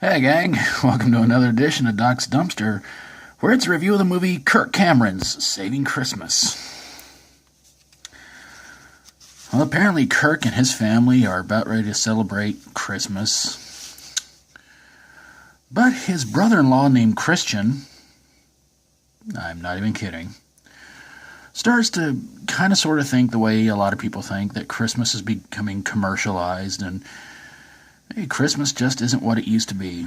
Hey gang, welcome to another edition of Doc's Dumpster, where it's a review of the movie Kirk Cameron's Saving Christmas. Well, apparently Kirk and his family are about ready to celebrate Christmas, but his brother-in-law named Christian, I'm not even kidding, starts to kind of sort of think the way a lot of people think, that Christmas is becoming commercialized and hey, Christmas just isn't what it used to be.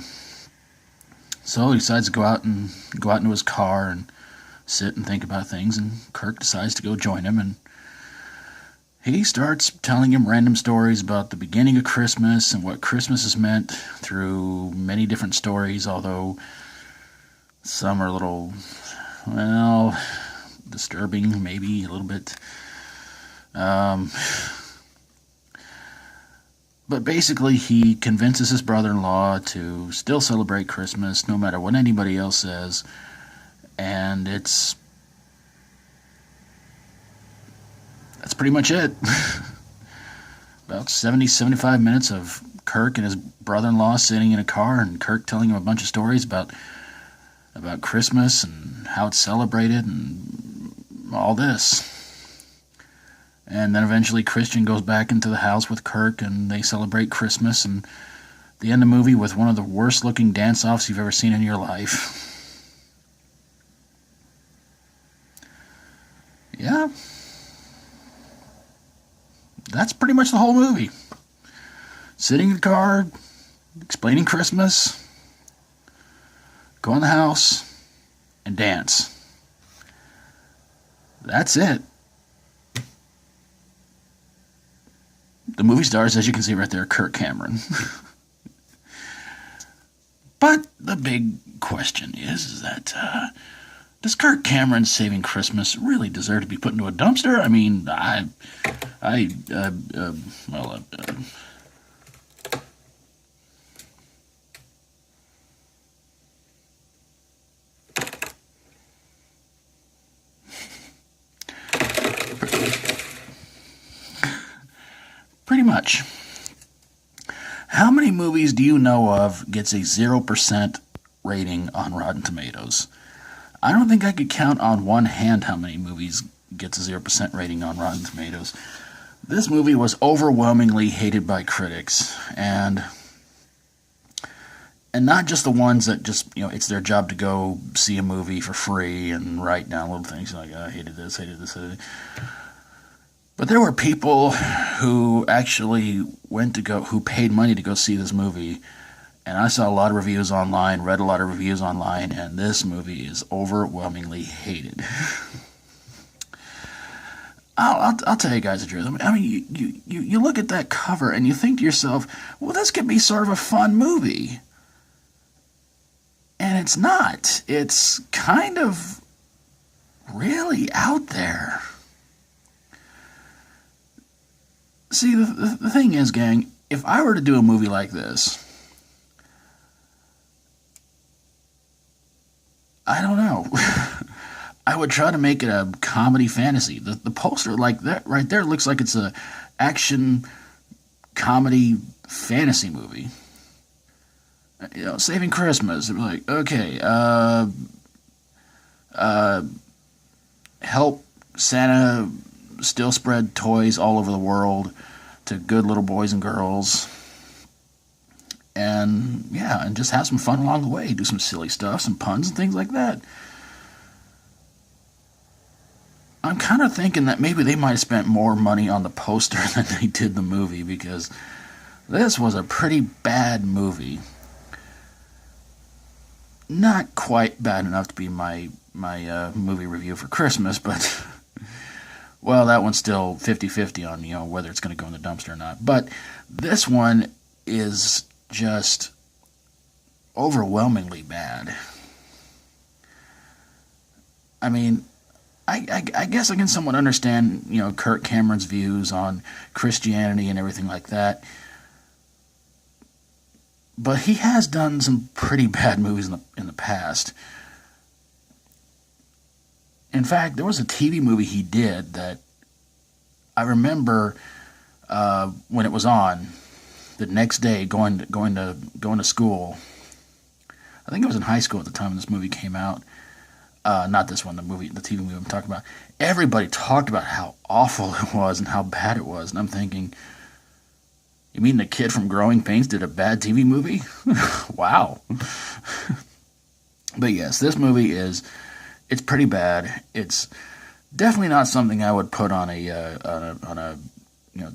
So he decides to go out into his car and sit and think about things, and Kirk decides to go join him, and he starts telling him random stories about the beginning of Christmas and what Christmas has meant through many different stories, although some are a little, well, disturbing, maybe a little bit. But basically, he convinces his brother-in-law to still celebrate Christmas, no matter what anybody else says. And that's pretty much it. About 75 minutes of Kirk and his brother-in-law sitting in a car, and Kirk telling him a bunch of stories about Christmas and how it's celebrated and all this. And then eventually Christian goes back into the house with Kirk and they celebrate Christmas, and they end the movie with one of the worst looking dance-offs you've ever seen in your life. Yeah. That's pretty much the whole movie. Sitting in the car, explaining Christmas, go in the house, and dance. That's it. The movie stars, as you can see right there, Kirk Cameron. But the big question is that, does Kirk Cameron's Saving Christmas really deserve to be put into a dumpster? I mean, pretty much. How many movies do you know of gets a 0% rating on Rotten Tomatoes? I don't think I could count on one hand how many movies gets a 0% rating on Rotten Tomatoes. This movie was overwhelmingly hated by critics, and not just the ones that just, it's their job to go see a movie for free and write down little things like, I hated this, hated this, hated this. But there were people who actually who paid money to go see this movie. And I saw a lot of reviews online, read a lot of reviews online, and this movie is overwhelmingly hated. I'll tell you guys the truth. I mean, you look at that cover and you think to yourself, well, this could be sort of a fun movie. And it's not. It's kind of really out there. See, the thing is, gang, if I were to do a movie like this, I don't know. I would try to make it a comedy fantasy. The poster like that right there looks like it's a action comedy fantasy movie. Saving Christmas. It'd be like, okay, help Santa still spread toys all over the world to good little boys and girls, and just have some fun along the way, do some silly stuff, some puns and things like that. I'm kind of thinking that maybe they might have spent more money on the poster than they did the movie, because this was a pretty bad movie. Not quite bad enough to be my movie review for Christmas, but well, that one's still 50-50 on, whether it's going to go in the dumpster or not. But this one is just overwhelmingly bad. I mean, I guess I can somewhat understand, Kirk Cameron's views on Christianity and everything like that. But he has done some pretty bad movies in the past. In fact, there was a TV movie he did that I remember when it was on the next day going to school, I think I was in high school at the time when this movie came out. Not this one, the TV movie I'm talking about. Everybody talked about how awful it was and how bad it was. And I'm thinking, you mean the kid from Growing Pains did a bad TV movie? Wow. But yes, this movie it's pretty bad. It's definitely not something I would put on a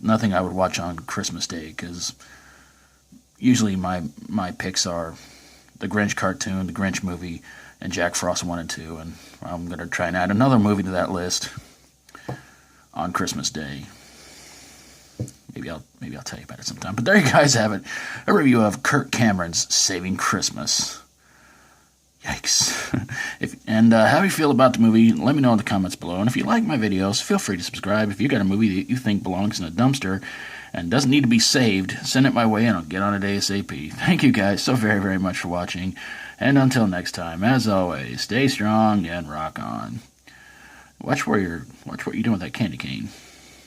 nothing I would watch on Christmas Day, because usually my picks are the Grinch cartoon, the Grinch movie, and Jack Frost 1 and 2, and I'm going to try and add another movie to that list on Christmas Day. Maybe I'll tell you about it sometime. But there you guys have it, a review of Kirk Cameron's Saving Christmas. Yikes. How you feel about the movie, let me know in the comments below. And if you like my videos, feel free to subscribe. If you got a movie that you think belongs in a dumpster and doesn't need to be saved, send it my way and I'll get on it ASAP. Thank you guys so very, very much for watching. And until next time, as always, stay strong and rock on. Watch what you're doing with that candy cane.